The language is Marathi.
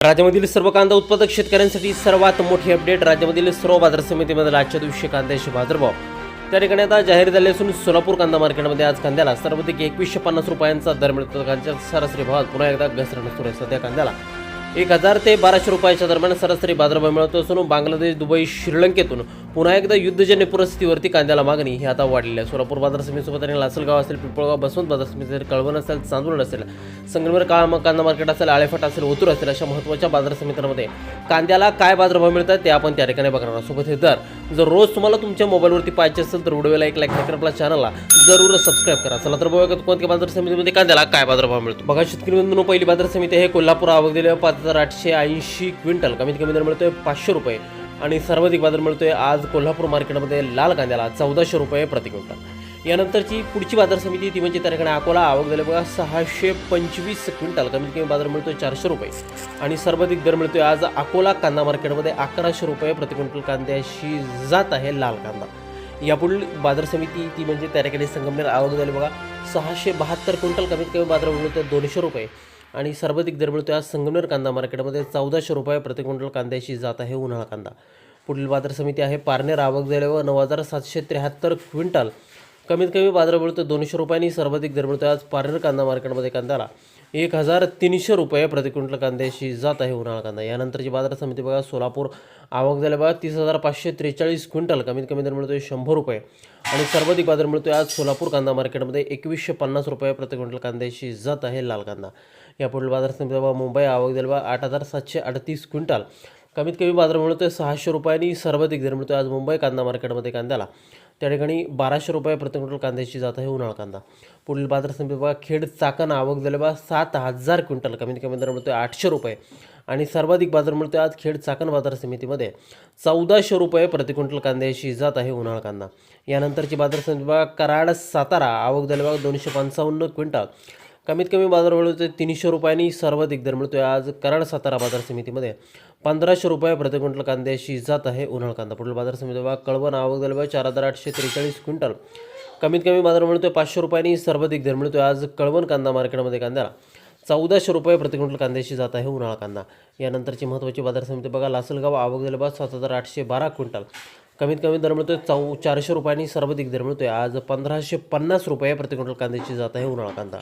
राज्यामधील सर्व कांदा उत्पादक शेतकऱ्यांसाठी सर्वात मोठी अपडेट. राज्यामधील सर्व बाजार समितीमध्ये आजच्या दिवशी कांद्याचे बाजारभाव त्या ठिकाणी आता जाहीर झाले असून सोलापूर कांदा मार्केटमध्ये आज कांद्याला सर्वाधिक 2150 रुपयांचा दर मिळतो. कांद्याच्या सरासरी भावात पुन्हा एकदा घसरण सुरू आहे. सध्या कांद्याला 1000 ते 1200 रुपयाच्या दरम्यान सरासरी बाजारभाव मिळतो असून बांगलादेश, दुबई, श्रीलंकेतून पुन्हा एकदा युद्धजन्य परिस्थितीवरती कांद्याला मागणी ही आता वाढलेली आहे. सोलापूर बाजार समितीसोबत आणि लासलगाव असेल, पिंपळगाव, बसवंत बाजार समिती असेल, कळवण असेल, चांदवड असेल, संगमनेर कांदा मार्केट असेल, आळेफाट असेल, ओतूर असेल, अशा महत्त्वाच्या बाजार समित्यांमध्ये कांद्याला काय बाजारभाव मिळतात ते आपण त्या ठिकाणी बघणार आहोत. सोबत हे दर जर रोज तुम्हाला तुमच्या मोबाईलवरती पाहिजे असेल तर व्हिडिओला एक लाईक करा, आपल्या चॅनलला जरूर सबस्क्राईब करा. चला तर बघूया कोणत्या बाजार समितीमध्ये कांद्याला काय बाजारभाव मिळतो. बघा शेतकरी बंधूंनो, पहिली बाजार समिती आहे कोल्हापूर. आवक दिले 5880 क्विंटल. कमीत कमी दर मिळतोय 500 रुपये आणि सर्वाधिक बाजार मिळतोय आज कोल्हापूर मार्केटमध्ये लाल कांद्याला 1400 रुपये प्रति क्विंटल. यानंतरची पुढची बाजार समिती ती म्हणजे त्या ठिकाणी अकोला. आवक झाले बघा 625 क्विंटल. कमीत कमी बाजार मिळतोय 400 रुपये आणि सर्वाधिक दर मिळतोय आज अकोला कांदा मार्केटमध्ये 1100 रुपये प्रति क्विंटल कांद्याशी जात आहे लाल कांदा. यापुढील बाजार समिती ती म्हणजे त्या ठिकाणी संगमनेर. आवक झाली बघा 672 क्विंटल. कमीत कमी बाजार मिळतोय 200 रुपये आणि सर्वाधिक दर मिळतोय आज संगमनेर कांदा मार्केटमध्ये 1400 रुपये प्रति क्विंटल कांद्याशी जात आहे उन्हाळा कांदा. पुढील बाजार समिती आहे पारनेर. आवक झाल्यावर 9773 क्विंटल. कमीत कमी बाजार मिळतो 200 रुपयांनी. सर्वाधिक दर मिळतो आज पारनेर कांदा मार्केटमध्ये कांद्याला 1300 रुपये प्रति क्विंटल कांद्याशी जात आहे उन्हाळा कांदा. यानंतरची बाजार समिती बघा सोलापूर. आवक झाल्या बघा 30,543 क्विंटल. कमीत कमी दर मिळतोय 100 रुपये आणि सर्वाधिक बाजार मिळतोय आज सोलापूर कांदा मार्केटमध्ये 2150 रुपये प्रति क्विंटल कांद्याशी जात आहे लाल कांदा. यापुढील बाजार समिती बघा मुंबई. आवक झाली बघा 8738 क्विंटल. कमीत कमी बाजार मिळतोय 600 रुपयांनी. सर्वाधिक दर मिळतोय आज मुंबई कांदा मार्केटमध्ये कांद्याला त्या ठिकाणी 1200 रुपये प्रति क्विंटल कांद्याची जात आहे उन्हाळा कांदा. पुढील बाजार समिती बघा खेड चाकण. आवक झाली बघा 7000 क्विंटल. कमीत कमी दर मिळतोय 800 रुपये आणि सर्वाधिक बाजार मिळतोय आज खेड चाकण बाजार समितीमध्ये 1400 रुपये प्रति क्विंटल कांद्याची जात आहे उन्हाळा कांदा. यानंतरची बाजार समिती बघा कराड सातारा. आवक झाली बघा 255 क्विंटल. कमीत कमी बाजार मिळतोय 300 रुपयांनी. सर्वाधिक दर मिळतोय आज कराड सातारा बाजार समितीमध्ये 1500 रुपये प्रति क्विंटल कांद्याशी जात आहे उन्हाळा कांदा. पुढील बाजार समिती बघा कळवण. आवक झाली बघा 4843 क्विंटल. कमीत कमी बाजार मिळतोय 500 रुपयांनी. सर्वाधिक दर मिळतोय आज कळवण कांदा मार्केटमध्ये कांद्याला 1400 रुपये प्रति क्विंटल कांद्याशी जात आहे उन्हाळा कांदा. यानंतरची महत्त्वाची बाजार समिती बघा लासलगाव. आवक झाली बघा 7812 क्विंटल. कमीत कमी दर मिळतोय 400 रुपयांनी. सर्वाधिक दर मिळतोय आज 1550 रुपये प्रति क्विंटल कांद्याची जात आहे उन्हाळा कांदा.